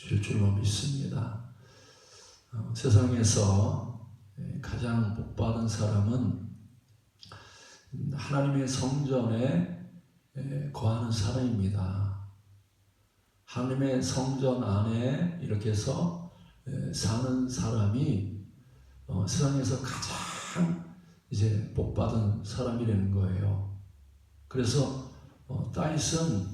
줄 줄로 믿습니다. 세상에서 가장 복받은 사람은 하나님의 성전에 거하는 사람입니다. 하나님의 성전 안에 이렇게 해서 사는 사람이 세상에서 가장 이제 복받은 사람이라는 거예요. 그래서 다윗은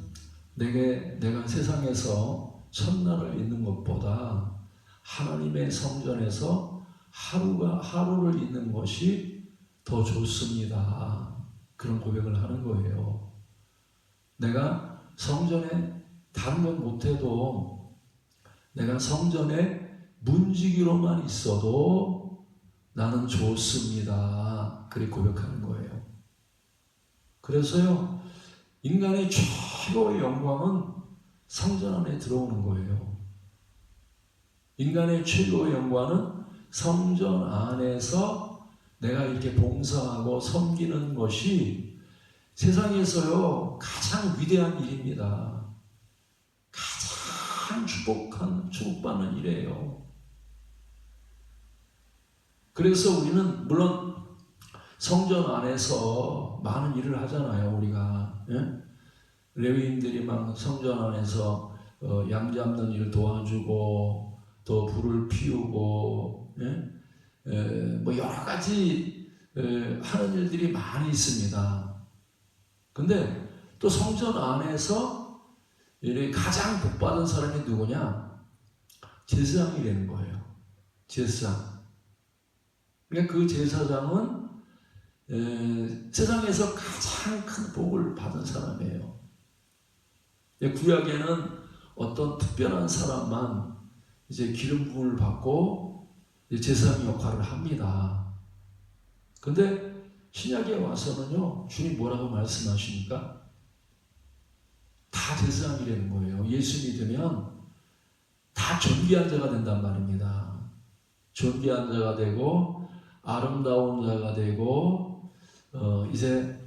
내가 세상에서 첫날을 있는 것보다 하나님의 성전에서 하루를 있는 것이 더 좋습니다. 그런 고백을 하는 거예요. 내가 성전에 다른 건 못해도 내가 성전에 문지기로만 있어도 나는 좋습니다. 그렇게 고백하는 거예요. 그래서요, 인간의 최고의 영광은 성전 안에 들어오는 거예요. 인간의 최고의 영광은 성전 안에서 내가 이렇게 봉사하고 섬기는 것이 세상에서요 가장 위대한 일입니다. 가장 축복받는 일이에요. 그래서 우리는 물론 성전 안에서 많은 일을 하잖아요. 우리가 레위인들이 막 성전 안에서 양 잡는 일 도와주고 또 불을 피우고 뭐 여러 가지 하는 일들이 많이 있습니다. 근데 또 성전 안에서 가장 복받은 사람이 누구냐? 제사장이라는 거예요. 제사장. 그러니까 그 제사장은 세상에서 가장 큰 복을 받은 사람이에요. 구약에는 어떤 특별한 사람만 이제 기름 부음을 받고 제사장 역할을 합니다. 근데 신약에 와서는요, 주님 뭐라고 말씀하십니까? 다 제사장이라는 거예요. 예수 믿으면 다 존귀한 자가 된단 말입니다. 존귀한 자가 되고 아름다운 자가 되고 이제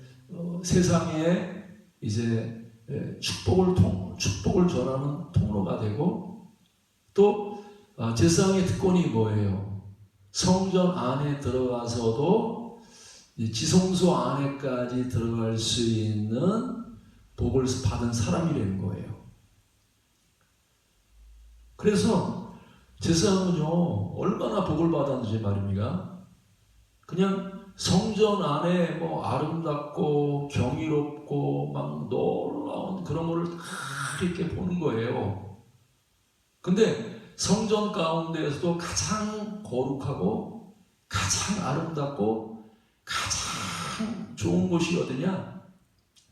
세상에 이제 축복을 전하는 통로가 되고 또 제사장의 특권이 뭐예요? 성전 안에 들어가서도 지성소 안에까지 들어갈 수 있는 복을 받은 사람이라는 거예요. 그래서 제사장은요 얼마나 복을 받았는지 말입니다. 그냥 성전 안에 뭐 아름답고 경이롭고 막 놀라운 그런 거를 다 이렇게 보는 거예요. 근데 성전 가운데에서도 가장 거룩하고 가장 아름답고 가장 좋은 곳이 어디냐?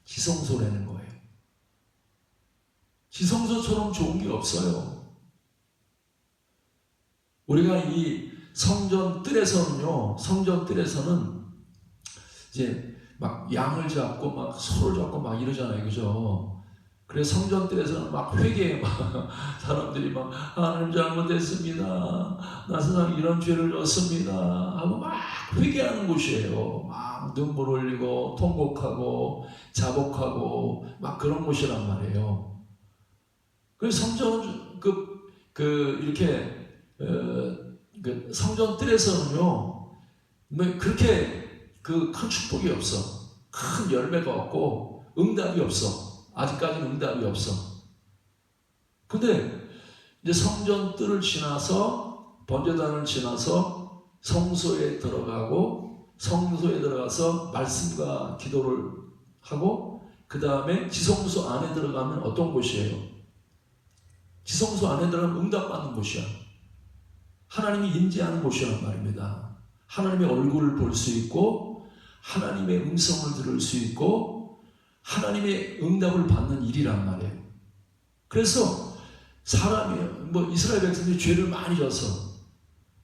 지성소라는 거예요. 지성소처럼 좋은 게 없어요. 우리가 이 성전 뜰에서는 이제 막 양을 잡고 막 소를 잡고 막 이러잖아요. 그죠? 그래서 성전 뜰에서는 막 회개해. 사람들이 막 하나님 잘못했습니다. 나 세상에 이런 죄를 졌습니다. 하고 막 회개하는 곳이에요. 막 눈물 흘리고 통곡하고 자복하고 막 그런 곳이란 말이에요. 그래서 성전 이렇게 그 성전 뜰에서는요 뭐 그렇게 큰 축복이 없어. 큰 열매가 없고 응답이 없어. 아직까지는 응답이 없어. 근데 이제 성전 뜰을 지나서 번제단을 지나서 성소에 들어가서 말씀과 기도를 하고 그 다음에 지성소 안에 들어가면 어떤 곳이에요? 지성소 안에 들어가면 응답받는 곳이야. 하나님이 임재하는 곳이란 말입니다. 하나님의 얼굴을 볼 수 있고 하나님의 음성을 들을 수 있고 하나님의 응답을 받는 일이란 말이에요. 그래서 사람이 이스라엘 백성들이 죄를 많이 져서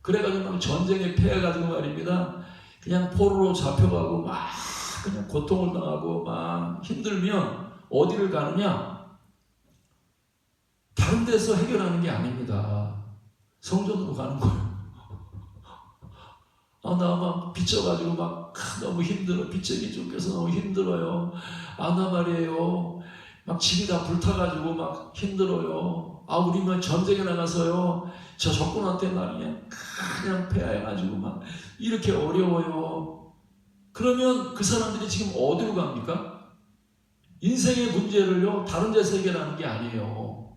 그래가지고 막 전쟁에 패해가지고 말입니다. 그냥 포로로 잡혀가고 막 그냥 고통을 당하고 막 힘들면 어디를 가느냐? 다른 데서 해결하는 게 아닙니다. 성전으로 가는 거예요. 나 막 빚져가지고 막 너무 힘들어. 빚쟁이 쫓겨서 너무 힘들어요. 나 말이에요. 막 집이 다 불타가지고 막 힘들어요. 아, 우리는 전쟁에 나가서요. 저 적군한테 말이야. 그냥 패해가지고 막 이렇게 어려워요. 그러면 그 사람들이 지금 어디로 갑니까? 인생의 문제를요, 다른 데서 해결하는 게 아니에요.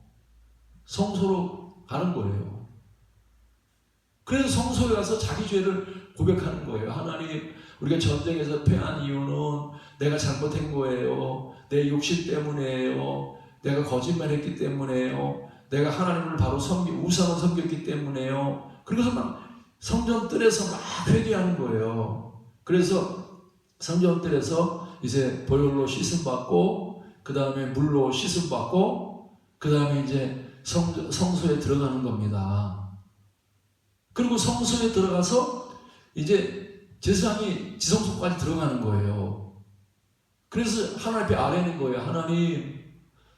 성소로 가는 거예요. 그래서 성소에 가서 자기 죄를 고백하는 거예요. 하나님, 우리가 전쟁에서 패한 이유는 내가 잘못한 거예요. 내 욕심 때문에요. 내가 거짓말했기 때문에요. 내가 하나님을 바로 우상을 섬겼기 때문에요. 그래서 막 성전 뜰에서 막 회개하는 거예요. 그래서 성전 뜰에서 이제 보혈로 씻음 받고, 그 다음에 물로 씻음 받고, 그 다음에 이제 성소에 들어가는 겁니다. 그리고 성소에 들어가서 이제 제사장이 지성소까지 들어가는 거예요. 그래서 하나님 앞에 아뢰는 거예요. 하나님,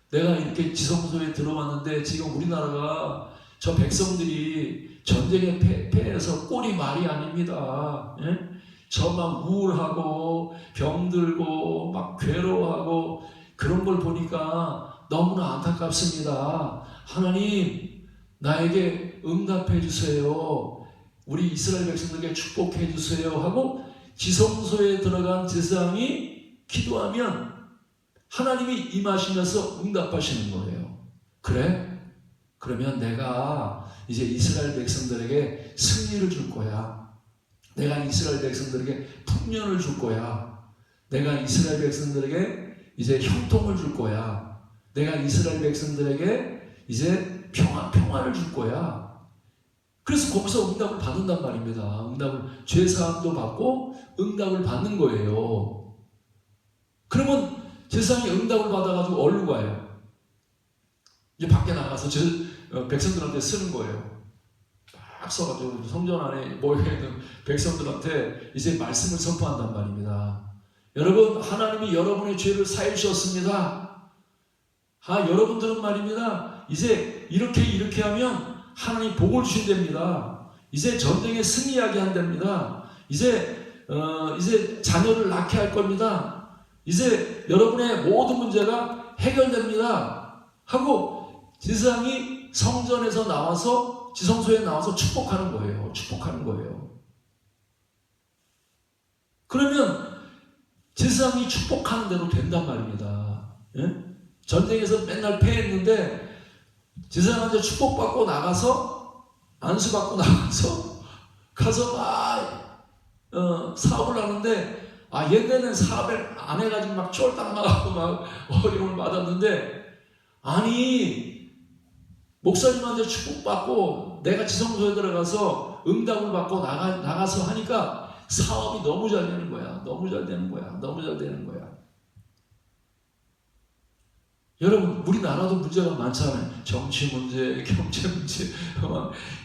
내가 이렇게 지성소에 들어왔는데 지금 우리나라가 저 백성들이 전쟁에 패해서 꼴이 말이 아닙니다. 예? 저 막 우울하고 병들고 막 괴로워하고 그런 걸 보니까 너무나 안타깝습니다. 하나님, 나에게 응답해 주세요. 우리 이스라엘 백성들에게 축복해 주세요 하고 지성소에 들어간 제사장이 기도하면 하나님이 임하시면서 응답하시는 거예요. 그래? 그러면 내가 이제 이스라엘 백성들에게 승리를 줄 거야. 내가 이스라엘 백성들에게 풍년을 줄 거야. 내가 이스라엘 백성들에게 이제 형통을 줄 거야. 내가 이스라엘 백성들에게 이제 평화를 줄 거야. 그래서 거기서 응답을 받는단 말입니다. 죄사함도 받고 응답을 받는 거예요. 그러면 제사장이 응답을 받아가지고 어디로 가요? 이제 밖에 나가서 백성들한테 쓰는 거예요. 막 써가지고 성전 안에 모여있는 백성들한테 이제 말씀을 선포한단 말입니다. 여러분, 하나님이 여러분의 죄를 사해 주셨습니다. 여러분들은 말입니다. 이제 이렇게 하면 하나님 복을 주신답니다. 이제 전쟁에 승리하게 한답니다. 이제 자녀를 낳게 할 겁니다. 이제 여러분의 모든 문제가 해결됩니다. 하고 제사장이 성전에서 나와서 지성소에 나와서 축복하는 거예요. 축복하는 거예요. 그러면 제사장이 축복하는 대로 된단 말입니다. 예? 전쟁에서 맨날 패했는데 제사장한테 축복받고 나가서 안수받고 나가서 가서 막 사업을 하는데 옛날에는 사업을 안 해가지고 막 쫄딱 나가고 막 어려움을 받았는데, 아니 목사님한테 축복받고 내가 지성소에 들어가서 응답을 받고 나가서 하니까 사업이 너무 잘 되는 거야. 너무 잘 되는 거야. 여러분, 우리나라도 문제가 많잖아요. 정치 문제, 경제 문제,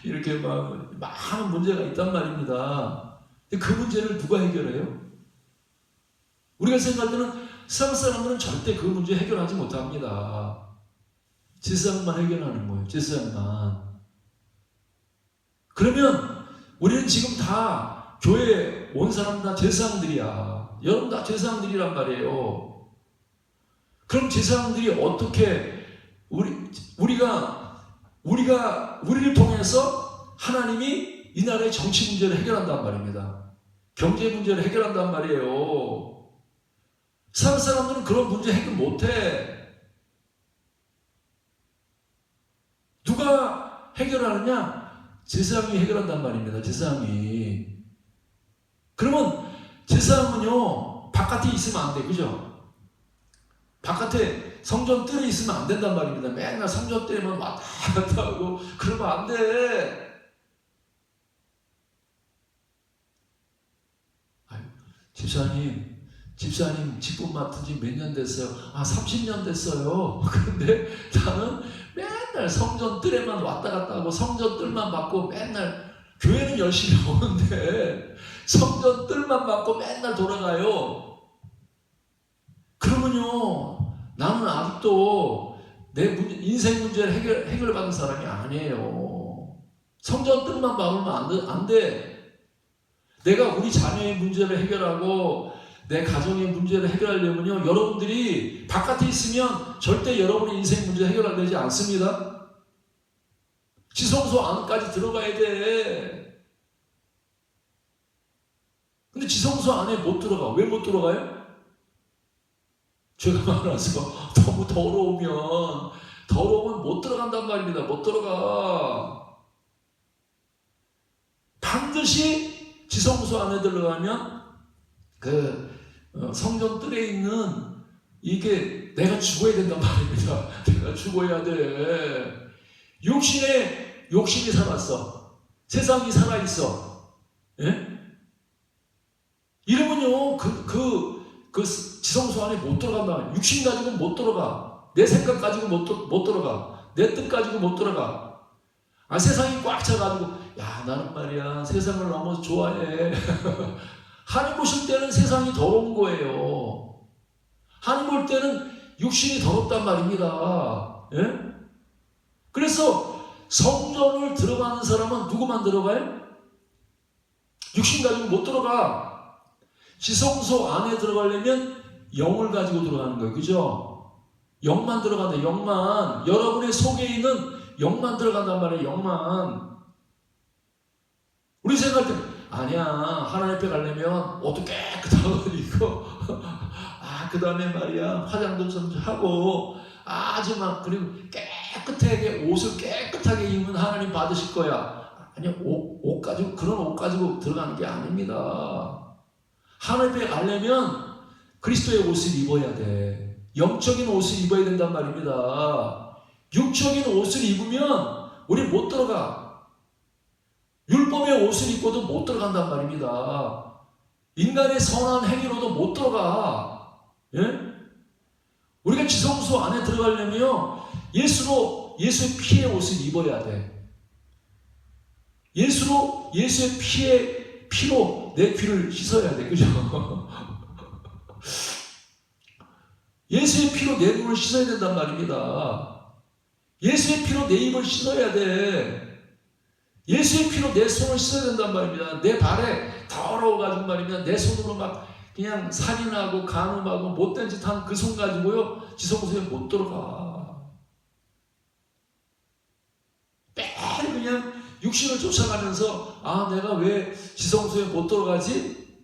이렇게 막 많은 문제가 있단 말입니다. 근데 그 문제를 누가 해결해요? 우리가 생각할 때는 세상 사람들은 절대 그 문제 해결하지 못합니다. 제사장만 해결하는 거예요. 제사장만. 그러면 우리는 지금 다 교회에 온 사람 다 제사장들이야. 여러분 다 제사장들이란 말이에요. 그럼 제사장들이 어떻게 우리를 통해서 하나님이 이 나라의 정치 문제를 해결한단 말입니다. 경제 문제를 해결한단 말이에요. 세상 사람들은 그런 문제 해결 못해. 누가 해결하느냐? 제사장이 해결한단 말입니다. 제사장이. 그러면 제사장은요, 바깥에 있으면 안 돼. 그죠? 바깥에 성전 뜰에 있으면 안 된단 말입니다. 맨날 성전 뜰에만 왔다 갔다 하고 그러면 안 돼. 집사님 직분 맡은 지 몇 년 됐어요? 30년 됐어요. 그런데 나는 맨날 성전 뜰에만 왔다 갔다 하고 성전 뜰만 받고 맨날 교회는 열심히 오는데 성전 뜰만 받고 맨날 돌아가요. 그러면요, 나는 아직도 내 인생 문제를 해결받은 사람이 아니에요. 성전 뜰만 받으면 안 돼. 내가 우리 자녀의 문제를 해결하고 내 가정의 문제를 해결하려면요, 여러분들이 바깥에 있으면 절대 여러분의 인생 문제 해결되지 않습니다. 지성소 안까지 들어가야 돼. 근데 지성소 안에 못 들어가. 왜 못 들어가요? 죄가 많아서 너무 더러우면 못 들어간단 말입니다. 못 들어가. 반드시 지성소 안에 들어가면 성전 뜰에 있는 이게 내가 죽어야 된단 말입니다. 내가 죽어야 돼. 욕심이 살았어. 세상이 살아있어. 예? 이러면요, 그 지성소 안에 못 들어간다. 육신 가지고 못 들어가. 내 생각 가지고 못 들어가. 내 뜻 가지고 못 들어가. 세상이 꽉 차가지고, 야, 나는 말이야, 세상을 너무 좋아해. 하나님 보실 때는 세상이 더러운 거예요. 하나님 볼 때는 육신이 더럽단 말입니다. 예? 그래서 성전을 들어가는 사람은 누구만 들어가요? 육신 가지고 못 들어가. 지성소 안에 들어가려면 영을 가지고 들어가는 거예요. 그죠? 영만 들어간다. 영만. 여러분의 속에 있는 영만 들어간단 말이에요. 영만. 우리 생각할 때 아니야. 하나님 앞에 가려면 옷도 깨끗하고 입고 그 다음에 말이야 화장도 좀 하고 아주 막 그리고 깨끗하게 옷을 깨끗하게 입으면 하나님 받으실 거야. 아니야. 옷 가지고 그런 옷 가지고 들어가는 게 아닙니다. 하나님 앞에 가려면 그리스도의 옷을 입어야 돼. 영적인 옷을 입어야 된단 말입니다. 육적인 옷을 입으면 우리 못 들어가. 율법의 옷을 입고도 못 들어간단 말입니다. 인간의 선한 행위로도 못 들어가. 예? 우리가 지성소 안에 들어가려면 예수의 피의 옷을 입어야 돼. 예수의 피로 내 귀를 씻어야 돼. 그죠? 예수의 피로 내 눈을 씻어야 된단 말입니다. 예수의 피로 내 입을 씻어야 돼. 예수의 피로 내 손을 씻어야 된단 말입니다. 내 발에 더러워가지고 말입니다. 내 손으로 막 그냥 살인하고 간음하고 못된 짓 한 그 손 가지고요 지성소에 못 들어가. 매일 그냥 육신을 쫓아가면서 내가 왜 지성소에 못 들어가지?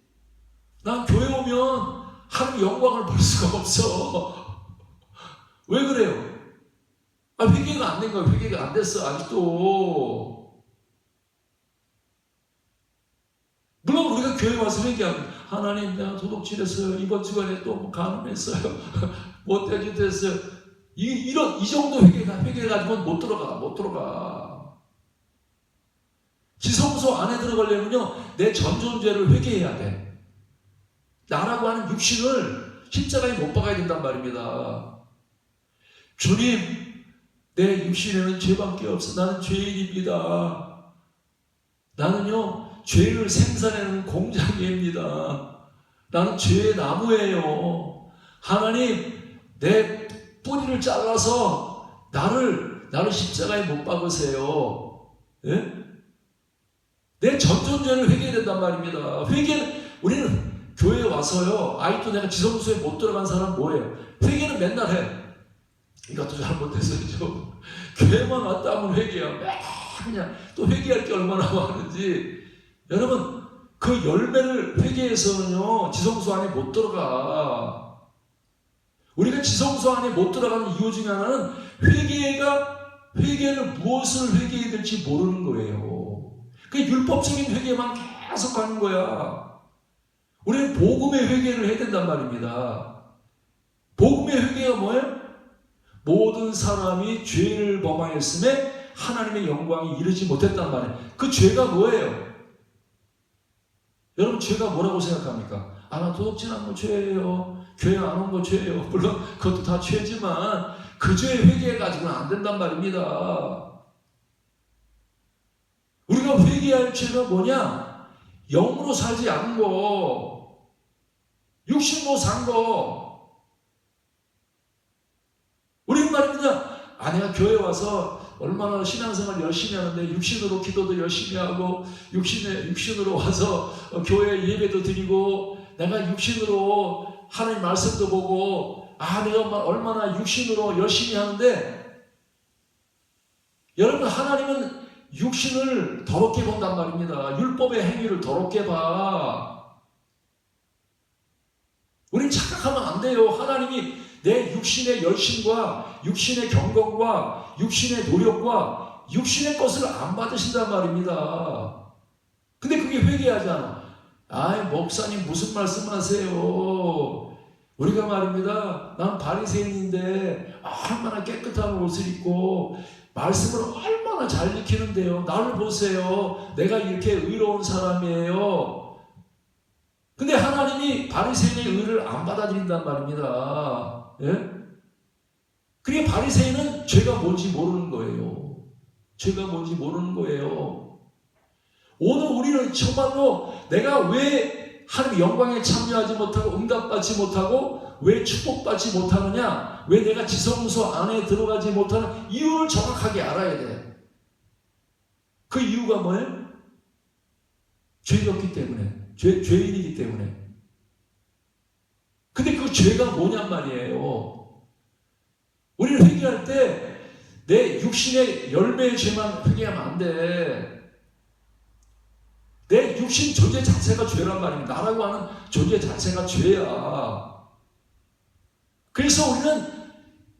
난 교회 오면 하나님 영광을 볼 수가 없어. 왜 그래요? 회개가 안 된 거야. 회개가 안 됐어 아직도. 물론 우리가 교회 와서 회개하면 하나님 내가 도둑질했어요. 이번 주간에 또 간음했어요. 못된 짓 했어요. 이 정도 회개 가지고는 못 들어가. 지성소 안에 들어가려면요 내 전존재를 회개해야 돼. 나라고 하는 육신을 십자가에 못 박아야 된단 말입니다. 주님, 내 육신에는 죄밖에 없어. 나는 죄인입니다. 나는요 죄를 생산하는 공장입니다. 나는 죄의 나무예요. 하나님, 내 뿌리를 잘라서 나를 십자가에 못 박으세요. 예? 내 전존재를 회개해야 된단 말입니다. 우리는 교회에 와서요, 아직도 내가 지성소에 못 들어간 사람 뭐예요? 회개는 맨날 해. 이것도 잘못했어요. 교회만 왔다 하면 회개야. 그냥 또 회개할 게 얼마나 많은지. 여러분, 그 열매를 회개해서는요, 지성소 안에 못 들어가. 우리가 지성소 안에 못 들어가는 이유 중에 하나는 회개를 무엇을 회개해야 될지 모르는 거예요. 그 율법적인 회개만 계속 하는 거야. 우리는 복음의 회개를 해야 된단 말입니다. 복음의 회개가 뭐예요? 모든 사람이 죄를 범하였음에 하나님의 영광이 이르지 못했단 말이에요. 그 죄가 뭐예요? 여러분 죄가 뭐라고 생각합니까? 나 도둑질한 거 죄예요. 교회 안 온 거 죄예요. 물론 그것도 다 죄지만 그 죄에 회개해가지고는 안 된단 말입니다. 우리가 회개할 죄가 뭐냐? 영으로 살지 않은 거, 육신으로 산 거. 우리는 말입니다. 내가 교회 와서 얼마나 신앙생활 열심히 하는데 육신으로 기도도 열심히 하고 육신으로 와서 교회 예배도 드리고 내가 육신으로 하나님 말씀도 보고 내가 얼마나 육신으로 열심히 하는데 여러분 하나님은 육신을 더럽게 본단 말입니다. 율법의 행위를 더럽게 봐. 우린 착각하면 안 돼요. 하나님이 내 육신의 열심과 육신의 경건과 육신의 노력과 육신의 것을 안 받으신단 말입니다. 근데 그게 회개하지 않아. 목사님 무슨 말씀하세요? 우리가 말입니다. 난 바리새인인데 얼마나 깨끗한 옷을 입고 말씀을 얼마나 잘 지키는데요. 나를 보세요. 내가 이렇게 의로운 사람이에요. 근데 하나님이 바리새인의 의를 안 받아들인단 말입니다. 예? 그게 바리새인은 죄가 뭔지 모르는 거예요. 죄가 뭔지 모르는 거예요. 오늘 우리는 정말로 내가 왜 하나님 영광에 참여하지 못하고 응답받지 못하고 왜 축복받지 못하느냐, 왜 내가 지성소 안에 들어가지 못하는 이유를 정확하게 알아야 돼. 그 이유가 뭐예요? 죄였기 때문에, 죄인이기 때문에. 근데 그 죄가 뭐냔 말이에요. 우리는 회개할 때 내 육신의 열매의 죄만 회개하면 안 돼. 내 육신 존재 자체가 죄란 말입니다. 나라고 하는 존재 자체가 죄야. 그래서 우리는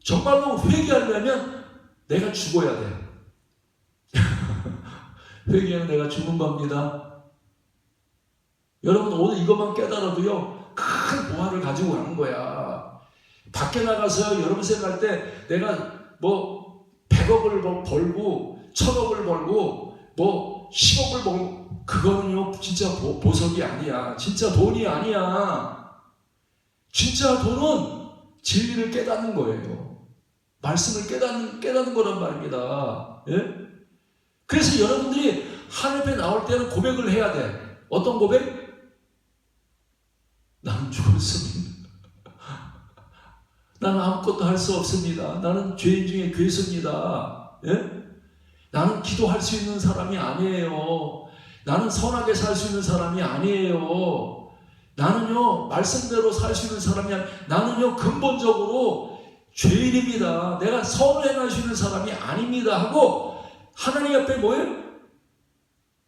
정말로 회개하려면 내가 죽어야 돼. 회개하면 내가 죽는 겁니다. 여러분 오늘 이것만 깨달아도요 큰 보화를 가지고 가는 거야. 밖에 나가서 여러분 생각할 때 내가 100억을 벌고 1000억을 벌고 10억을 벌고 그거는요 진짜 보석이 아니야. 진짜 돈이 아니야. 진짜 돈은 진리를 깨닫는 거예요. 말씀을 깨닫는 거란 말입니다. 예? 그래서 여러분들이 하나님 앞에 나올 때는 고백을 해야 돼. 어떤 고백? 나는 죽었습니다. 나는 아무것도 할 수 없습니다. 나는 죄인 중에 괴수입니다. 예? 나는 기도할 수 있는 사람이 아니에요. 나는 선하게 살 수 있는 사람이 아니에요. 나는요 말씀대로 살 수 있는 사람이 아니에요. 나는요 근본적으로 죄인입니다. 내가 선을 행할 수 있는 사람이 아닙니다 하고 하나님 앞에 뭐예요?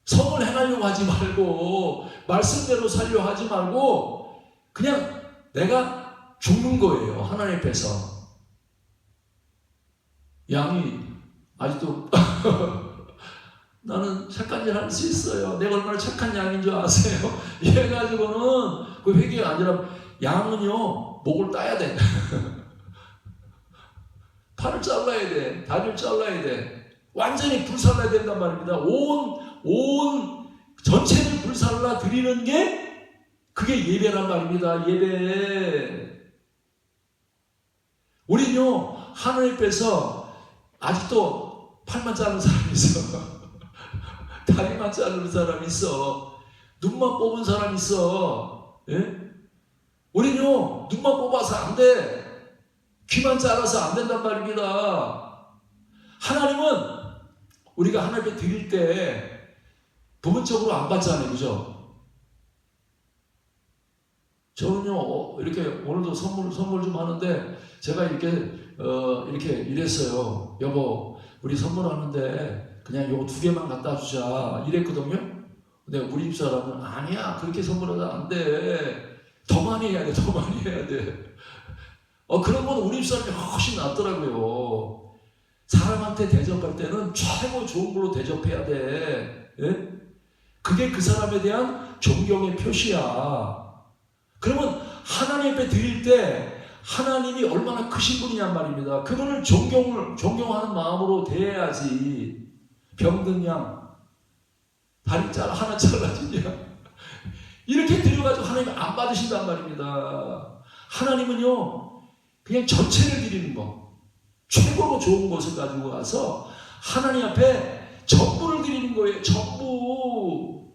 선을 행하려고 하지 말고 말씀대로 살려고 하지 말고 그냥 내가 죽는 거예요. 하나님 앞에서. 양이 아직도 나는 착한 일 할 수 있어요. 내가 얼마나 착한 양인 줄 아세요? 이래가지고는 그 회개가 아니라 양은요 목을 따야 돼. 팔을 잘라야 돼. 다리를 잘라야 돼. 완전히 불살라야 된단 말입니다. 온 전체를 불살라 드리는 게 그게 예배란 말입니다. 예배. 우리는요 하나님 앞에서 아직도 팔만 자르는 사람이 있어. 다리만 자르는 사람이 있어. 눈만 뽑은 사람이 있어. 예? 우리는요 눈만 뽑아서 안 돼. 귀만 잘라서 안 된단 말입니다. 하나님은 우리가 하나님 앞에 드릴 때 부분적으로 안 받잖아요. 그죠? 저는요 이렇게 오늘도 선물 좀 하는데 제가 이렇게 이랬어요. 여보 우리 선물하는데 그냥 요거 2개만 갖다 주자 이랬거든요. 근데 우리 집사람은 아니야 그렇게 선물하면 안 돼. 더 많이 해야 돼. 더 많이 해야 돼. 그런 건 우리 집사람이 훨씬 낫더라고요. 사람한테 대접할 때는 최고 좋은 걸로 대접해야 돼. 예? 그게 그 사람에 대한 존경의 표시야. 그러면 하나님 앞에 드릴 때 하나님이 얼마나 크신 분이냔 말입니다. 그분을 존경하는 마음으로 대해야지. 병든 양, 다리 하나 잘라진 양 이렇게 드려가지고 하나님 안 받으신단 말입니다. 하나님은요 그냥 전체를 드리는 거, 최고로 좋은 것을 가지고 가서 하나님 앞에 전부를 드리는 거예요. 전부.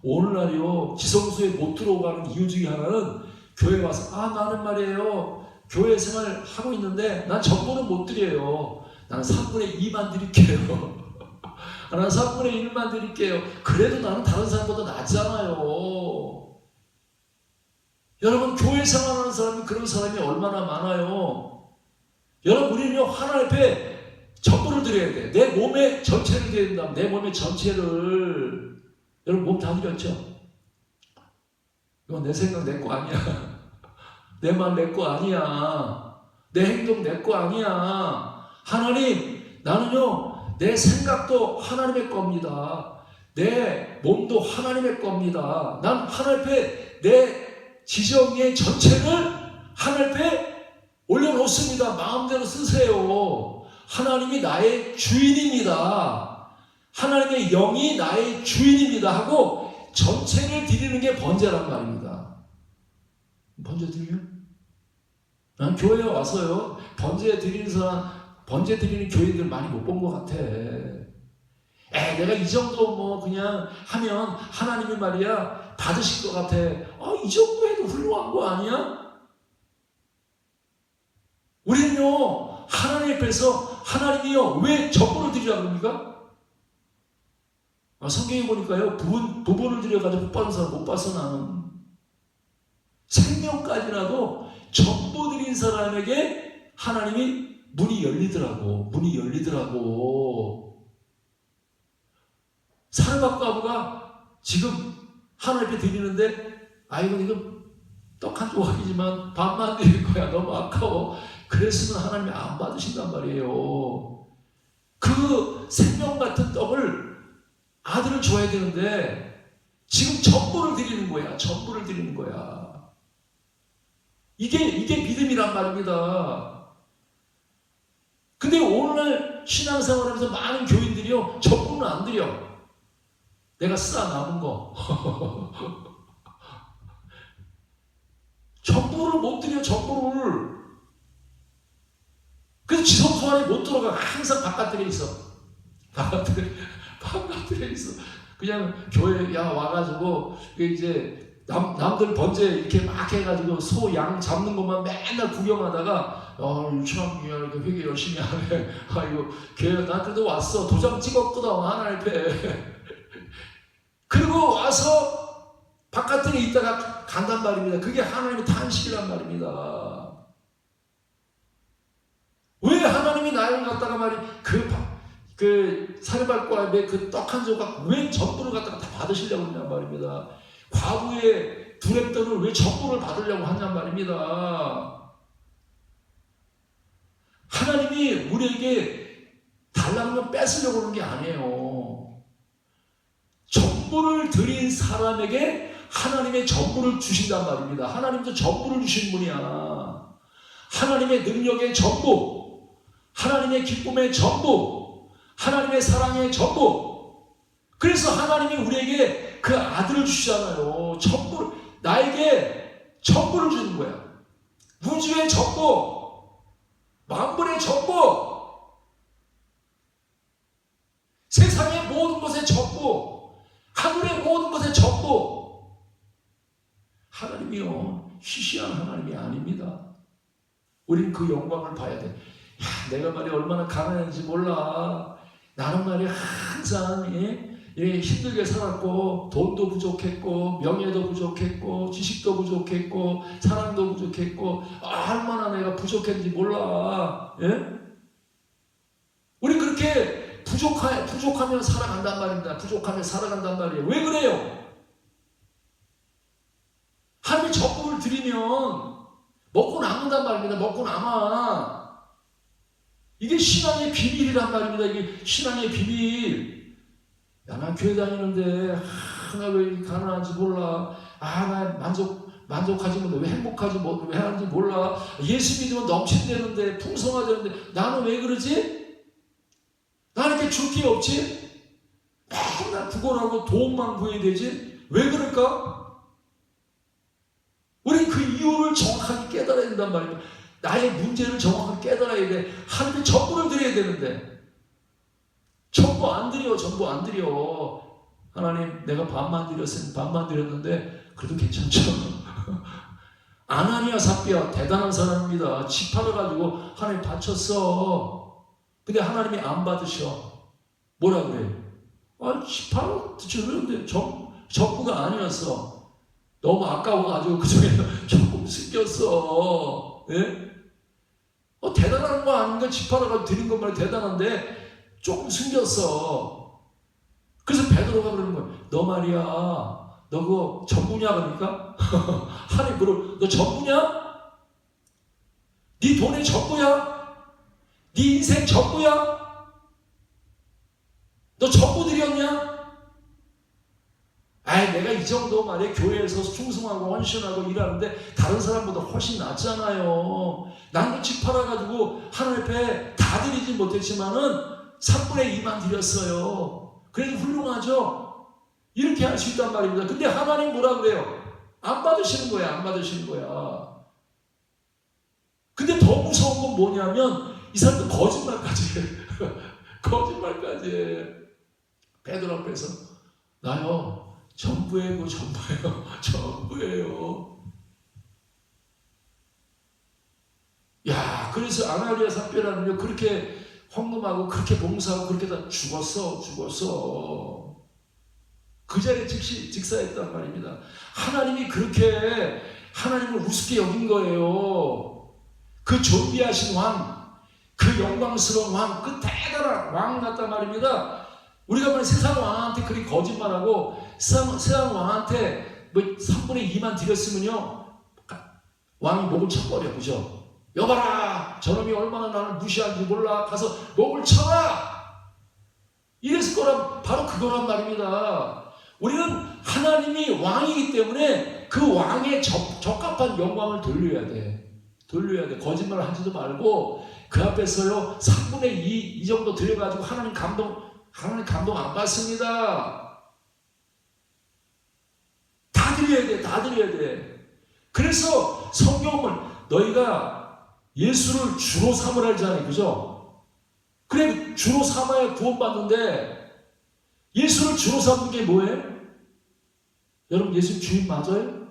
오늘날이요 지성소에 못 들어가는 이유 중에 하나는 교회 와서 나는 말이에요 교회 생활 하고 있는데 난 전부는 못 드려요. 나는 3분의 2만 드릴게요. 나는 3분의 1만 드릴게요. 그래도 나는 다른 사람보다 낫잖아요. 여러분, 교회 생활하는 사람이 그런 사람이 얼마나 많아요. 여러분, 우리는요, 하나님 앞에 전부를 드려야 돼. 내 몸의 전체를 드려야 된다. 내 몸의 전체를. 여러분, 몸 다 드렸죠? 이건 내 생각 내 거 아니야. 내 말 내 거 아니야. 내 행동 내 거 아니야. 하나님, 나는요, 내 생각도 하나님의 겁니다. 내 몸도 하나님의 겁니다. 난 하나님 앞에 내 지정의 전체를 하나님 앞에 올려놓습니다. 마음대로 쓰세요. 하나님이 나의 주인입니다. 하나님의 영이 나의 주인입니다 하고 전체를 드리는 게 번제란 말입니다. 번제 드리요? 난 교회에 와서요, 번제 드리는 사람, 번제 드리는 교회들 많이 못 본 것 같아. 내가 이 정도 뭐 그냥 하면 하나님이 말이야 받으실 것 같아. 이 정도 해도 훌륭한 거 아니야? 우리는요, 하나님 앞에서 하나님이요, 왜 전부를 드리라고 합니까? 성경에 보니까요, 부분을 드려가지고 못 받은 사람 못 봤어, 나는. 생명까지라도 전부 드린 사람에게 하나님이 문이 열리더라고. 사르밧과 아부가 지금 하나님 앞에 드리는데, 이거 떡 한 조각이지만 반만 드릴 거야. 너무 아까워. 그랬으면 하나님이 안 받으신단 말이에요. 그 생명 같은 떡을 아들을 줘야 되는데 지금 전부를 드리는 거야. 전부를 드리는 거야. 이게 믿음이란 말입니다. 근데 오늘날 신앙생활하면서 많은 교인들이요, 전부는 안 드려. 내가 쓰다 남은 거. 전부를 못 드려, 전부를. 그래서 지성소 안에 못 들어가. 항상 바깥들에 있어. 바깥들에 있어. 그냥 교회 와가지고 이제 남들 번제 이렇게 막 해가지고 소, 양 잡는 것만 맨날 구경하다가 유치원이야 이렇게 회개 열심히 하네. 이거 교회 나 그래도 왔어. 도장 찍었거든 하나님 앞에. 그리고 와서 바깥에 있다가 간단 말입니다. 그게 하나님의 탄식이란 말입니다. 왜 하나님이 나를 갖다가 그 사르밧과 그 떡 한 조각 왜 전부를 갖다가 다 받으시려고 하냔 말입니다. 과부의 두랩돈을 왜 전부를 받으려고 하냔 말입니다. 하나님이 우리에게 달라면 뺏으려고 하는 게 아니에요. 전부를 드린 사람에게 하나님의 전부를 주신단 말입니다. 하나님도 전부를 주신 분이야. 하나님의 능력의 전부, 하나님의 기쁨의 전부, 하나님의 사랑의 전부. 그래서 하나님이 우리에게 그 아들을 주시잖아요. 전부, 나에게 전부를 주는 거야. 우주의 전부, 만물의 전부, 세상의 모든 것의 전부, 하늘의 모든 것의 전부. 하나님이요, 시시한 하나님이 아닙니다. 우린 그 영광을 봐야 돼. 내가 말이야 얼마나 가난한지 몰라. 나는 말이야 항상 힘들게 살았고, 돈도 부족했고, 명예도 부족했고, 지식도 부족했고, 사랑도 부족했고, 얼마나 내가 부족했는지 몰라. 우리 그렇게 부족하면 살아간단 말입니다. 부족하면 살아간단 말이에요. 왜 그래요? 하나님이 전부를 드리면 먹고 남는단 말입니다. 먹고 남아. 이게 신앙의 비밀이란 말입니다. 이게 신앙의 비밀. 나 교회 다니는데 나 왜 가난한지 몰라. 나 만족하지 못해. 왜 행복하지 못해. 왜 하는지 몰라. 예수 믿으면 넘친다는데, 풍성하다는데 나는 왜 그러지? 나는 이렇게 줄 게 없지? 맨날 구걸하고 도움만 구해야 되지? 왜 그럴까? 우리 그 이유를 정확하게 깨달아야 된단 말이에요. 나의 문제를 정확하게 깨달아야 돼. 하나님의 전부를 드려야 되는데 전부 안 드려. 하나님, 내가 반만 드렸는데 그래도 괜찮죠? 아나니아 삽비아 대단한 사람입니다. 집 팔아가지고 하나님 바쳤어. 근데 하나님이 안 받으셔. 뭐라 그래? 집 팔았는데 전부가 아니었어. 너무 아까워가지고 그 중에 조금 숨겼어. 예? 대단한 거 아닌가? 집 팔아가지고 드린 것만 대단한데 조금 숨겼어. 그래서 베드로가 그러는 거야. 너 말이야, 너 그거 전부냐? 그러니까 하나님 그럼 너 전부냐? 네 돈의 전부야? 네 인생 전부야? 너 전부 드렸냐? 아이, 내가 이 정도 말이야 교회에서 충성하고 헌신하고 일하는데 다른 사람보다 훨씬 낫잖아요. 나는 집 팔아가지고 하나님 앞에 다 드리진 못했지만은 3분의 2만 드렸어요. 그래도 훌륭하죠? 이렇게 할 수 있단 말입니다. 근데 하나님 뭐라 그래요? 안 받으시는 거야, 안 받으시는 거야. 근데 더 무서운 건 뭐냐면 이 사람들 거짓말까지 해. 거짓말까지 해. 베드로 앞에서 나요 전부예요, 전부예요, 전부예요. 야, 그래서 아나니아 삽비라는요 그렇게 헌금하고 그렇게 봉사하고 그렇게 다 죽었어. 그 자리에 직사했단 말입니다. 하나님이 그렇게 하나님을 우습게 여긴 거예요. 그 존귀하신 왕, 그 영광스러운 왕, 그 대단한 왕 같단 말입니다. 우리가 보면 세상 왕한테 그렇게 거짓말하고 세상 왕한테 뭐 3분의 2만 드렸으면요 왕이 목을 쳐버려. 그죠? 여봐라, 저놈이 얼마나 나를 무시하는지 몰라. 가서 목을 쳐라. 이랬을 거란 바로 그거란 말입니다. 우리는 하나님이 왕이기 때문에 그 왕의 적합한 영광을 돌려야 돼. 거짓말을 하지도 말고 그 앞에서요 3분의 2 정도 드려가지고 하나님 감동 안 받습니다. 다 드려야 돼. 그래서 성경을 너희가 예수를 주로 삼으라 하잖아요. 그죠? 그래, 주로 삼아야 구원받는데 예수를 주로 삼는 게 뭐예요? 여러분, 예수 주인 맞아요?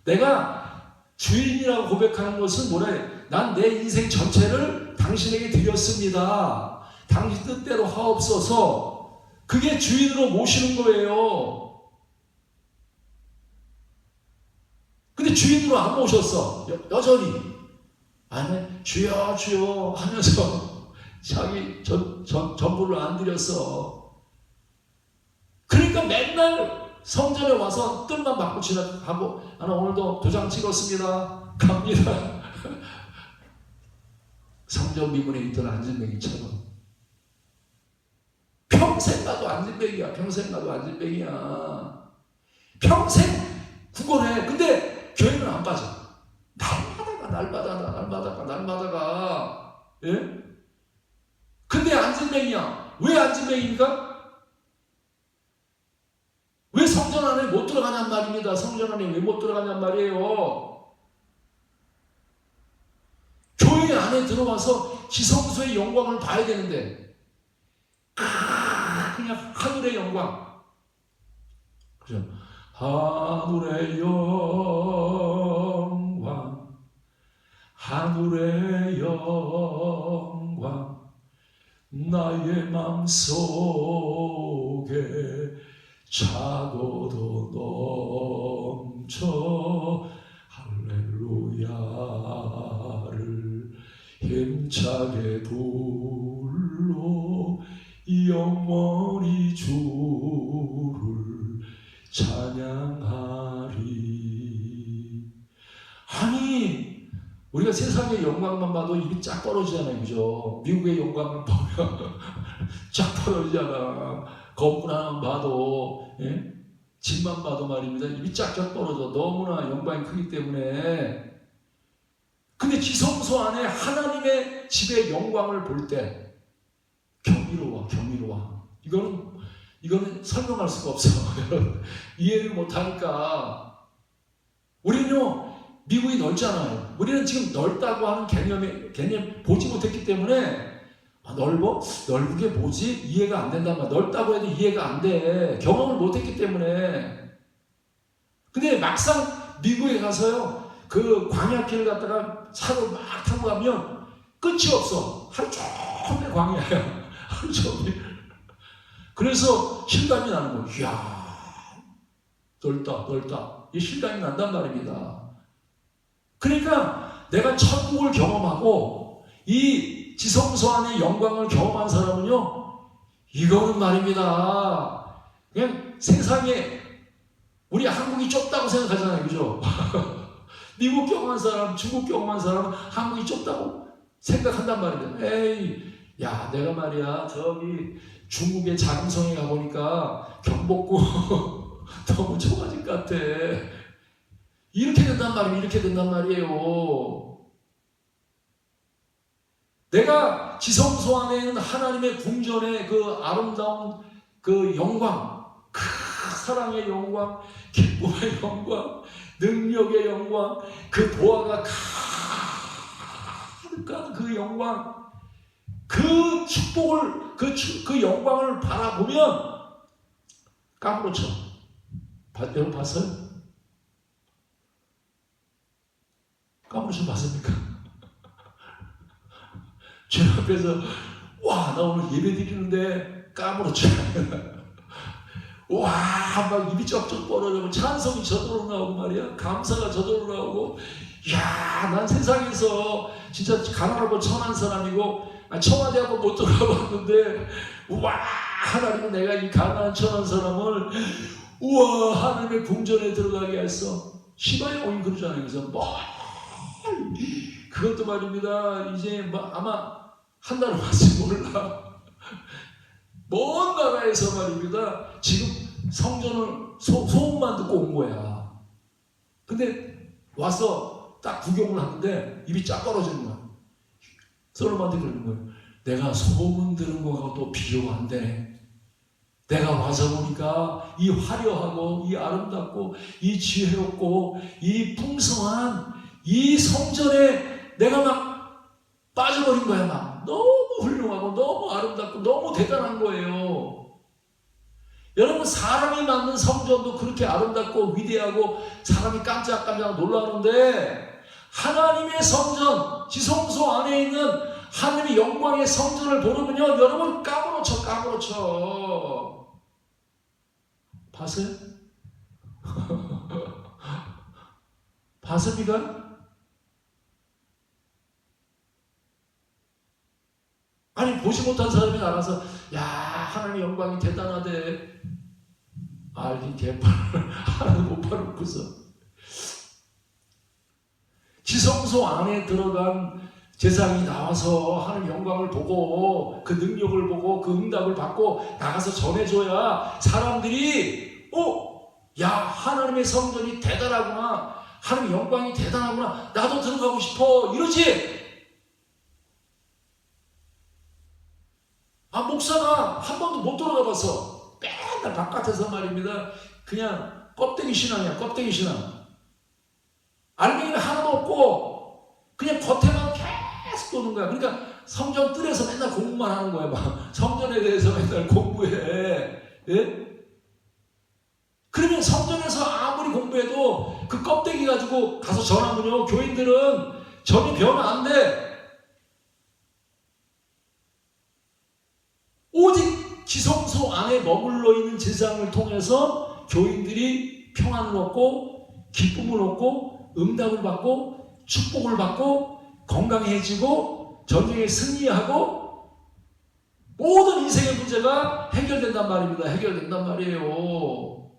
내가 주인이라고 고백하는 것은 뭐라 해요? 난 내 인생 전체를 당신에게 드렸습니다. 당신 뜻대로 하옵소서. 그게 주인으로 모시는 거예요. 근데 주인으로 안 모셨어. 여전히. 아니, 주여 주여 하면서 자기 전부를 안 드렸어. 그러니까 맨날 성전에 와서 뜻만 받고 지나가고 나는 오늘도 도장 찍었습니다. 갑니다. 성전 미문에 있던 안진뱅이처럼. 평생 가도 안진뱅이야. 평생 구걸해. 근데 교회는 안 빠져. 날마다가. 예? 근데 안진뱅이야. 왜 안진뱅이입니까? 왜 성전 안에 못 들어가냔 말입니다. 성전 안에 왜 못 들어가냔 말이에요. 교회 안에 들어와서 지성소의 영광을 봐야 되는데 그냥 하늘의 영광. 그죠? 하늘의 영광 나의 맘속에 차고도 넘쳐 할렐루야를 힘차게 불러 영원히 주를 찬양하리. 아니, 우리가 세상의 영광만 봐도 입이 쫙 벌어지잖아요. 그죠? 미국의 영광을 보면 쫙 벌어지잖아. 건물 하나만 봐도, 예? 집만 봐도 말입니다. 입이 쫙쫙 벌어져. 너무나 영광이 크기 때문에. 근데 지성소 안에 하나님의 집의 영광을 볼 때 경이로워. 이거는 설명할 수가 없어. 이해를 못하니까. 우리는요, 미국이 넓잖아요. 우리는 지금 넓다고 하는 개념 보지 못했기 때문에 넓어? 넓은 게 뭐지? 이해가 안 된단 말이야. 넓다고 해도 이해가 안 돼. 경험을 못했기 때문에. 근데 막상 미국에 가서요, 그 광야길을 갖다가 차로 막 타고 가면 끝이 없어. 하루 종일 광야야. 하루 종일. 그래서 실감이 나는 거예요. 이야, 넓다. 이 실감이 난단 말입니다. 그러니까 내가 천국을 경험하고 이 지성소 안의 영광을 경험한 사람은요, 이거는 말입니다. 그냥 세상에 우리 한국이 좁다고 생각하잖아요. 그죠? 미국 경험한 사람, 중국 경험한 사람은 한국이 좁다고 생각한단 말입니다. 에이, 야, 내가 말이야, 저기 중국의 자금성에 가보니까 경복궁 너무 좁아질 것 같아. 이렇게 된단 말이에요. 내가 지성소 안에 있는 하나님의 궁전의 그 아름다운 그 영광, 그 사랑의 영광, 기쁨의 영광, 능력의 영광, 그 보화가 가득한 그 영광, 그 축복을, 그 영광을 바라보면 까무러쳐. 여러분 봤어요? 까무러쳐 봤습니까? 주님 앞에서 와, 나 오늘 예배 드리는데 까무러쳐. 와, 막 입이 쩍쩍 벌어지고 찬송이 저절로 나오고 말이야. 감사가 저절로 나오고. 야, 난 세상에서 진짜 가난하고 천한 사람이고 청와대 한번 못 들어가봤는데, 와, 하나님은 내가 이 가난한 천한 사람을 우와, 하나님의 궁전에 들어가게 했어. 시바의 오인 그러잖아요. 그래서 그것도 말입니다. 이제 아마 한 달은 왔을지 몰라. 먼 나라에서 말입니다. 지금 성전을 소음만 듣고 온 거야. 근데 와서 딱 구경을 하는데 입이 쫙 떨어지는 거야. 솔로몬한테 그러는 거예요. 내가 소문 들은 거하고도 비교가 안 되네. 내가 와서 보니까 이 화려하고 이 아름답고 이 지혜롭고 이 풍성한 이 성전에 내가 막 빠져버린 거야. 막 너무 훌륭하고 너무 아름답고 너무 대단한 거예요. 여러분, 사람이 만든 성전도 그렇게 아름답고 위대하고 사람이 깜짝깜짝 놀라는데, 하나님의 성전, 지성소 안에 있는 하나님의 영광의 성전을 보려면요, 여러분 까무러쳐. 봤어요? 봤습니까? 아니, 보지 못한 사람이 나가서 야, 하나님의 영광이 대단하대. 알긴 개뿔 하나도 못 봐놓고서 지성소 안에 들어간 제사장이 나와서 하나님 영광을 보고 그 능력을 보고 그 응답을 받고 나가서 전해줘야 사람들이 야, 하나님의 성전이 대단하구나, 하나님의 영광이 대단하구나, 나도 들어가고 싶어, 이러지. 목사가 한 번도 못 들어가 봤어. 맨날 바깥에서 말입니다. 그냥 껍데기 신앙이야. 껍데기 신앙. 알맹이는 하나도 없고 그냥 겉에만 계속 도는 거야. 그러니까 성전 뜰에서 맨날 공부만 하는 거야. 막 성전에 대해서 맨날 공부해. 예? 그러면 성전에서 아무리 공부해도 그 껍데기 가지고 가서 전하면요, 교인들은 전혀 변화 안 돼. 오직 지성소 안에 머물러 있는 제사장을 통해서 교인들이 평안을 얻고 기쁨을 얻고 응답을 받고 축복을 받고 건강해지고 전쟁에 승리하고 모든 인생의 문제가 해결된단 말입니다. 해결된단 말이에요.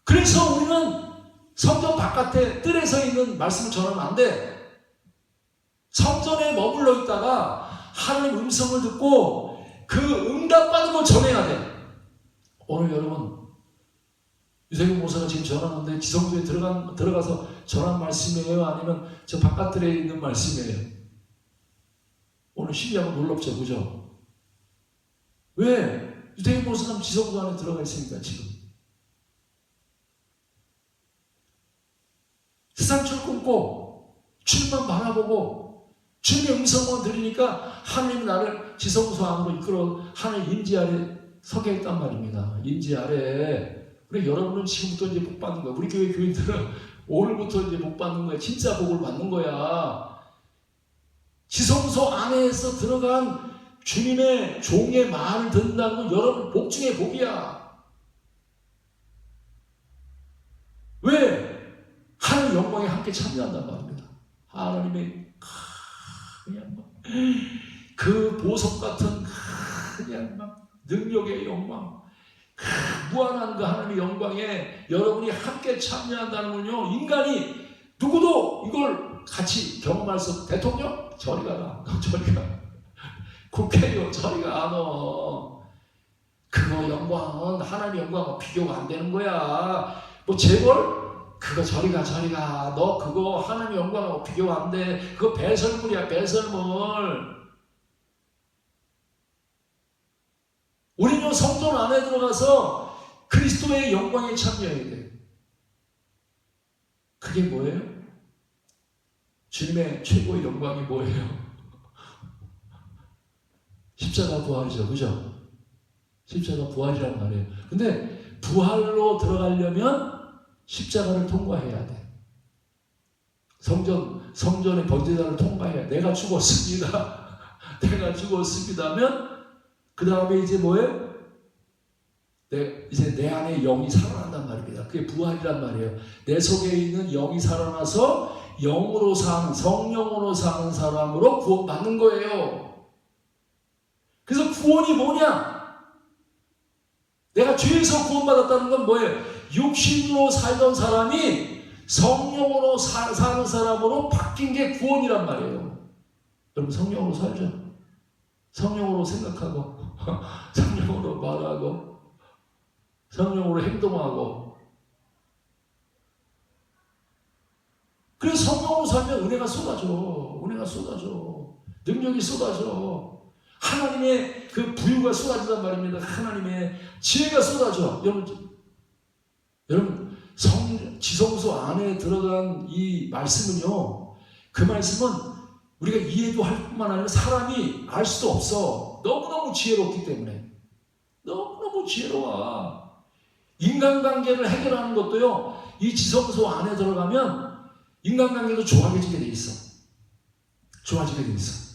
그래서 우리는 성전 바깥에 뜰에서 있는 말씀을 전하면 안 돼. 성전에 머물러 있다가 하나님 음성을 듣고 그 응답받은 걸 전해야 돼. 오늘 여러분, 유세균 목사가 지금 전하는데 지성소에 들어가서 전한 말씀이에요? 아니면 저 바깥들에 있는 말씀이에요? 오늘 신기하고 놀랍죠, 그죠? 왜? 유세균 목사는 지성소 안에 들어가 있으니까 지금. 세상철 꿈고 주님만 바라보고 주님의 음성만 들으니까 하나님이 나를 지성소 안으로 이끌어 하나님 임재 아래 서게 했단 말입니다. 임재 아래. 우리 여러분은 지금부터 이제 복 받는 거야. 우리 교회 교인들은 오늘부터 이제 복 받는 거야. 진짜 복을 받는 거야. 지성소 안에서 들어간 주님의 종의 말을 듣는다는 건 여러분 복 중에 복이야. 그래서 영광에 함께 참여한단 말입니다. 하나님의 그냥 그 보석 같은 그냥 능력의 영광, 무한한 그 하나님의 영광에 여러분이 함께 참여한다는 건요, 인간이 누구도 이걸 같이 경험할 수 없어. 대통령? 저리 가라. 저리 가. 국회의원? 저리 가. 너. 그거 영광은 하나님의 영광과 비교가 안 되는 거야. 뭐 재벌? 그거 저리 가, 저리 가. 너 그거 하나님의 영광하고 비교가 안 돼. 그거 배설물이야, 배설물. 우리는 성전 안에 들어가서 그리스도의 영광에 참여해야 돼. 그게 뭐예요? 주님의 최고의 영광이 뭐예요? 십자가 부활이죠. 그죠? 십자가 부활이란 말이에요. 근데 부활로 들어가려면 십자가를 통과해야 돼. 성전의 번제단을 통과해야 돼. 내가 죽었습니다. 내가 죽었습니다면 그 다음에 이제 뭐예요? 이제 내 안에 영이 살아난단 말입니다. 그게 부활이란 말이에요. 내 속에 있는 영이 살아나서 영으로 사는, 성령으로 사는 사람으로 구원받는 거예요. 그래서 구원이 뭐냐? 내가 죄에서 구원받았다는 건 뭐예요? 육신으로 살던 사람이 성령으로 사는 사람으로 바뀐 게 구원이란 말이에요. 여러분 성령으로 살죠? 성령으로 생각하고 성령으로 말하고 성령으로 행동하고. 그래서 성령으로 살면 은혜가 쏟아져. 은혜가 쏟아져. 능력이 쏟아져. 하나님의 그 부유가 쏟아진단 말입니다. 하나님의 지혜가 쏟아져. 여러분 지성소 안에 들어간 이 말씀은요, 그 말씀은 우리가 이해도 할 뿐만 아니라 사람이 알 수도 없어. 너무너무 지혜롭기 때문에. 너무너무 지혜로워. 인간관계를 해결하는 것도요, 이 지성소 안에 들어가면 인간관계도 좋아지게 돼 있어. 좋아지게 돼 있어.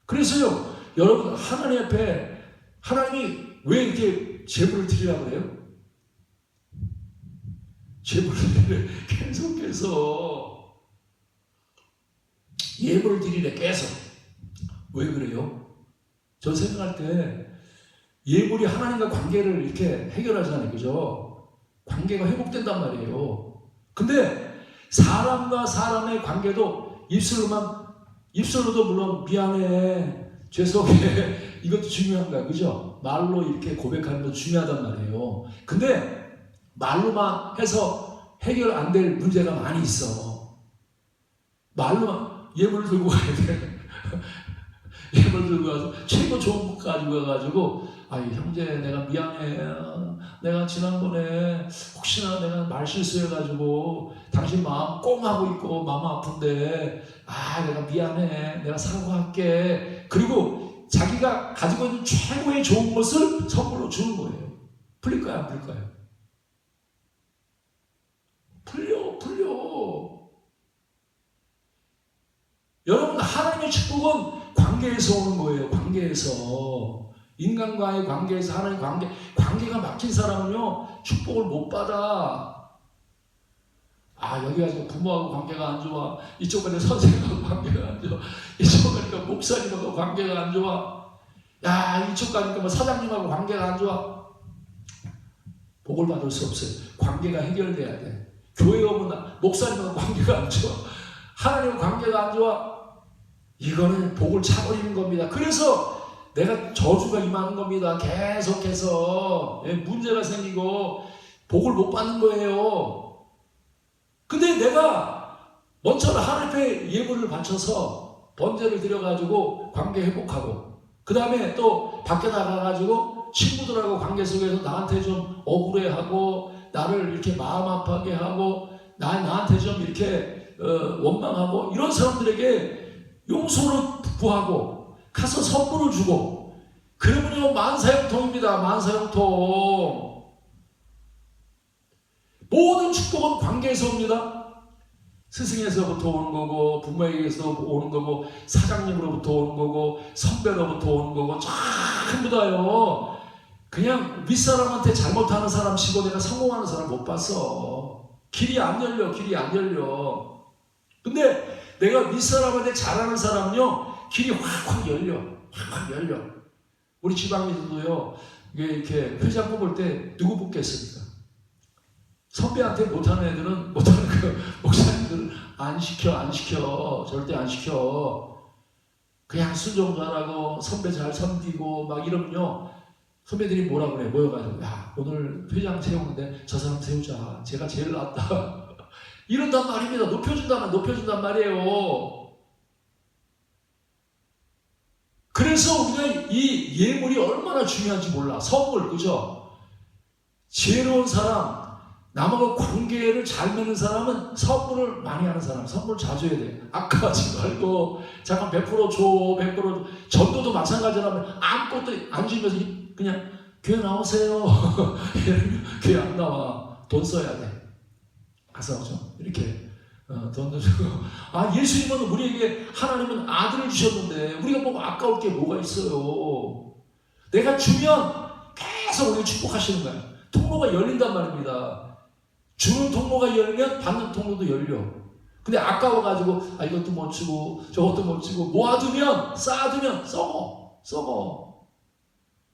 그래서요, 여러분 하나님 앞에 하나님이 왜 이렇게 제물을 드리라고 그래요? 제물을 드리래. 계속해서 예물을 드리래. 계속. 왜 그래요? 저 생각할 때 예물이 하나님과 관계를 이렇게 해결하잖아요. 그죠? 관계가 회복된단 말이에요. 근데 사람과 사람의 관계도 입술로도 물론 미안해, 죄송해, 이것도 중요한 거야. 그죠? 말로 이렇게 고백하는 것도 중요하단 말이에요. 근데 말로만 해서 해결 안 될 문제가 많이 있어. 말로만 예물 들고 가야 돼. 예물 들고 가서 최고 좋은 것 가지고 가가지고, 아이 형제 내가 미안해. 내가 지난번에 혹시나 내가 말 실수해가지고 당신 마음 꽁하고 있고 마음 아픈데, 내가 미안해. 내가 사과할게. 그리고 자기가 가지고 있는 최고의 좋은 것을 선물로 주는 거예요. 풀릴까요? 안 풀릴까요? 풀려. 여러분 하나님의 축복은 관계에서 오는 거예요. 관계에서. 인간과의 관계에서 하나님 관계가 막힌 사람은요, 축복을 못 받아. 여기 가서 부모하고 관계가 안 좋아. 이쪽 가니까 선생님하고 관계가 안 좋아. 이쪽 가니까 목사님하고 관계가 안 좋아. 이쪽 가니까 뭐 사장님하고 관계가 안 좋아. 복을 받을 수 없어요. 관계가 해결돼야 돼. 교회 오면 목사님하고 관계가 안 좋아. 하나님과 관계가 안 좋아. 이거는 복을 차버리는 겁니다. 그래서 내가 저주가 임하는 겁니다. 계속해서 문제가 생기고 복을 못 받는 거예요. 근데 내가 먼저 하나님 앞에 예물을 바쳐서 번제를 드려가지고 관계 회복하고, 그 다음에 또 밖에 나가가지고 친구들하고 관계 속에서 나한테 좀 억울해하고 나를 이렇게 마음 아파하게 하고 나한테 좀 이렇게 원망하고 이런 사람들에게 용서를 구하고 가서 선물을 주고, 그러면요 만사형통입니다. 만사형통. 모든 축복은 관계에서 옵니다. 스승에서부터 오는 거고, 부모에게서 오는 거고, 사장님으로부터 오는 거고, 선배로부터 오는 거고, 전부 다요. 그냥 윗사람한테 잘못하는 사람 치고 내가 성공하는 사람 못 봤어. 길이 안 열려. 길이 안 열려. 근데 내가 윗사람한테 잘하는 사람은요, 길이 확확 열려. 확확 열려. 우리 지방에서도요, 이렇게 회장 뽑을 때 누구 뽑겠습니까? 선배한테 못하는 애들은, 못하는 그 목사님들은 안 시켜. 절대 안 시켜. 그냥 순종 잘하고 선배 잘 섬기고 막 이러면요, 선배들이 뭐라 그래? 모여가지고, 야, 오늘 회장 세우는데 저 사람 세우자. 제가 제일 낫다. 이런단 말입니다. 높여준단 말이에요. 그래서 우리가 이 예물이 얼마나 중요한지 몰라. 선물, 그죠? 지혜로운 사람, 남하고 관계를 잘 맺는 사람은 선물을 많이 하는 사람, 선물 자주 해야 돼. 아까워하지 말고, 잠깐 100% 줘, 100% 전도도 마찬가지라면 아무것도 안 주면서 그냥 교회 나오세요. 교회 안 나와. 돈 써야 돼. 가서 좀 이렇게 돈도 주고. 아, 예수님은 우리에게 하나님은 아들을 주셨는데 우리가 뭐 아까울 게 뭐가 있어요. 내가 주면 계속 우리를 축복하시는 거야. 통로가 열린단 말입니다. 주는 통로가 열면 받는 통로도 열려. 근데 아까워가지고 이것도 못 주고 저것도 못 주고 모아두면 쌓아두면 썩어.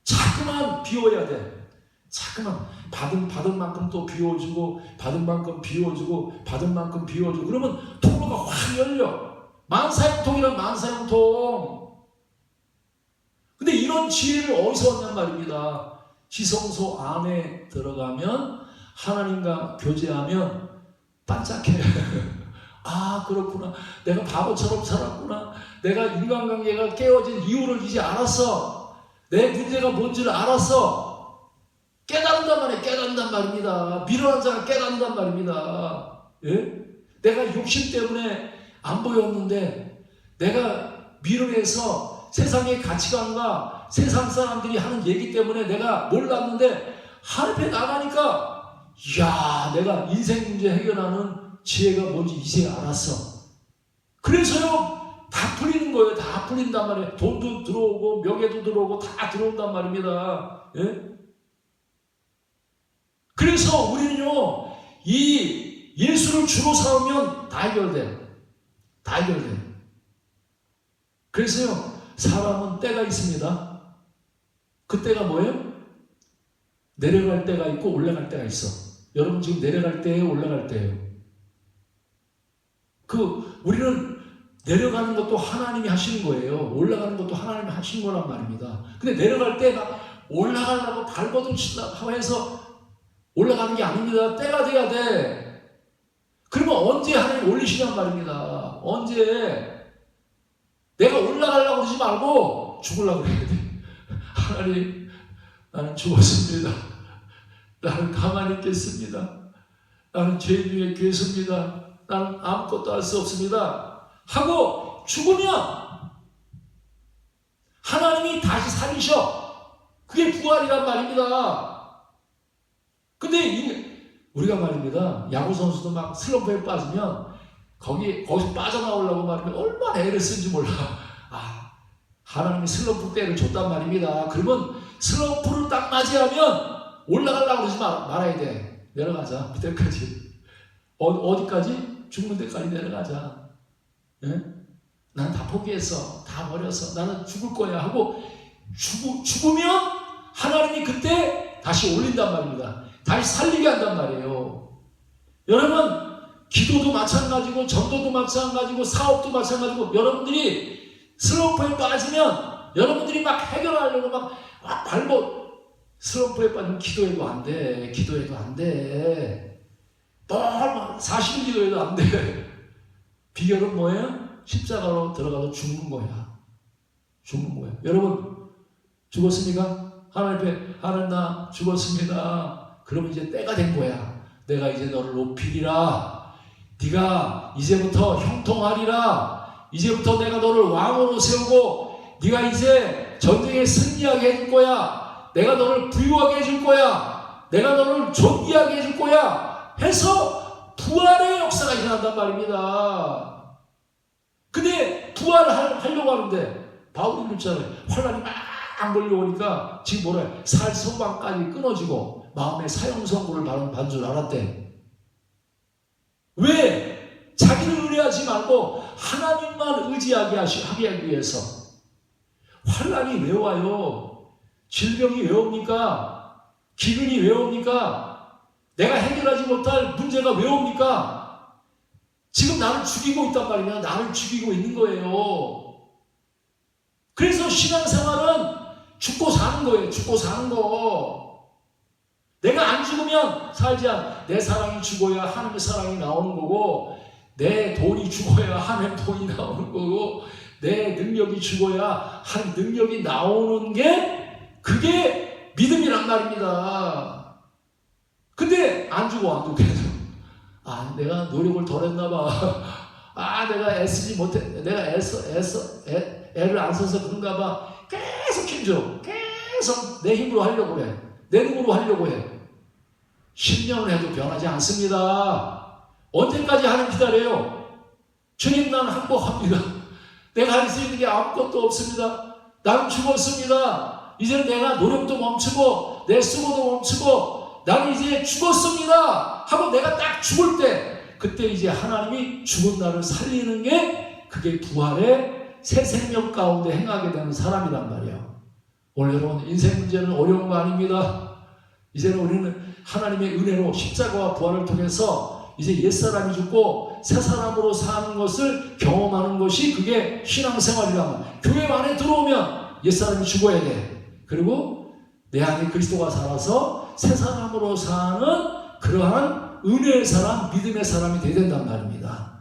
자꾸만 비워야 돼. 자꾸만 받은 만큼 또 비워주고 받은 만큼 비워주고 받은 만큼 비워주고 그러면 통로가 확 열려. 만사형통이란 만사형통. 근데 이런 지혜를 어디서 얻냔 말입니다. 지성소 안에 들어가면 하나님과 교제하면 반짝해. 아, 그렇구나. 내가 바보처럼 살았구나. 내가 인간관계가 깨어진 이유를 이제 알았어. 내 문제가 뭔지를 알았어. 깨닫는단 말입니다. 미련한 자가 깨닫는단 말입니다. 예? 내가 욕심 때문에 안 보였는데 내가 미련해서 세상의 가치관과 세상 사람들이 하는 얘기 때문에 내가 몰랐는데 하늘에 나가니까 이야, 내가 인생 문제 해결하는 지혜가 뭔지 이제 알았어. 그래서요, 다 풀리는 거예요. 다 풀린단 말이에요. 돈도 들어오고 명예도 들어오고 다 들어온단 말입니다. 예? 그래서 우리는요, 이 예수를 주로 삼으면 다 해결돼. 다 해결돼. 그래서요, 사람은 때가 있습니다. 그 때가 뭐예요? 내려갈 때가 있고 올라갈 때가 있어. 여러분 지금 내려갈 때예요, 올라갈 때예요? 우리는 내려가는 것도 하나님이 하시는 거예요. 올라가는 것도 하나님이 하시는 거란 말입니다. 근데 내려갈 때 막 올라가려고 발버둥 치려고 해서 올라가는 게 아닙니다. 때가 돼야 돼. 그러면 언제 하나님 올리시냔 말입니다. 언제? 내가 올라가려고 그러지 말고 죽으려고 그래야 돼. 하나님, 나는 죽었습니다. 나는 가만히 있겠습니다. 나는 죄 중에 괴수입니다. 나는 아무것도 할 수 없습니다. 하고 죽으면 하나님이 다시 살리셔. 그게 부활이란 말입니다. 근데 우리가 말입니다. 야구선수도 막 슬럼프에 빠지면 거기서 빠져나오려고 말하면 얼마나 애를 쓴지 몰라. 하나님이 슬럼프 때를 줬단 말입니다. 그러면 슬럼프를 딱 맞이하면 올라가려고 그러지 말아야 돼. 내려가자. 밑에까지. 어디까지? 죽는 데까지 내려가자. 예? 난 다 포기했어. 다 버렸어. 나는 죽을 거야. 하고 죽으면 하나님이 그때 다시 올린단 말입니다. 다시 살리게 한단 말이에요. 여러분, 기도도 마찬가지고 전도도 마찬가지고 사업도 마찬가지고 여러분들이 슬럼프에 빠지면 여러분들이 막 해결하려고 막 슬럼프에 빠지면 기도해도 안 돼. 기도해도 안 돼. 뭐 40일 기도해도 안 돼. 비결은 뭐예요? 십자가로 들어가서 죽는 거야. 죽는 거야. 여러분 죽었습니까? 하나님 앞에 하나님 나 죽었습니다. 그러면 이제 때가 된 거야. 내가 이제 너를 높이리라. 네가 이제부터 형통하리라. 이제부터 내가 너를 왕으로 세우고 네가 이제 전쟁에 승리하게 해줄 거야. 내가 너를 부유하게 해줄 거야. 내가 너를 존귀하게 해줄 거야. 해서 부활의 역사가 일어난단 말입니다. 근데 부활을 하려고 하는데 바울이 그랬잖아요. 환난이 막 몰려오니까 지금 뭐라 해? 살 소망까지 끊어지고 마음에 사형선고를 받은 줄 알았대. 왜? 자기를 의뢰하지 말고 하나님만 의지하게 하기 위해서. 환난이 왜 와요? 질병이 왜 옵니까? 기근이 왜 옵니까? 내가 해결하지 못할 문제가 왜 옵니까? 지금 나를 죽이고 있단 말이야. 나를 죽이고 있는 거예요. 그래서 신앙생활은 죽고 사는 거예요. 죽고 사는 거. 내가 안 죽으면 살지 않아. 내 사랑이 죽어야 하나님의 사랑이 나오는 거고, 내 돈이 죽어야 하나님의 돈이 나오는 거고, 내 능력이 죽어야 한 능력이 나오는 게 그게 믿음이란 말입니다. 근데 안 죽어 계속. 내가 노력을 덜 했나 봐. 내가 애쓰지 못해. 내가 애를 안 써서 그런가 봐. 계속 힘줘. 계속 내 힘으로 하려고 해. 내 눈으로 하려고 해. 10년을 해도 변하지 않습니다. 언제까지 하나님 기다려요? 주님, 나는 항복합니다. 내가 할 수 있는 게 아무것도 없습니다. 나는 죽었습니다. 이제는 내가 노력도 멈추고 내 수고도 멈추고 나는 이제 죽었습니다 하고 내가 딱 죽을 때, 그때 이제 하나님이 죽은 나를 살리는 게 그게 부활의 새 생명 가운데 행하게 되는 사람이란 말이에요. 오늘 여러분, 인생 문제는 어려운 거 아닙니다. 이제는 우리는 하나님의 은혜로 십자가와 부활을 통해서 이제 옛사람이 죽고 새 사람으로 사는 것을 경험하는 것이 그게 신앙생활이란 말이에요. 교회 안에 들어오면 옛사람이 죽어야 돼. 그리고 내 안에 그리스도가 살아서 새 사람으로 사는 그러한 은혜의 사람, 믿음의 사람이 되어야 된단 말입니다.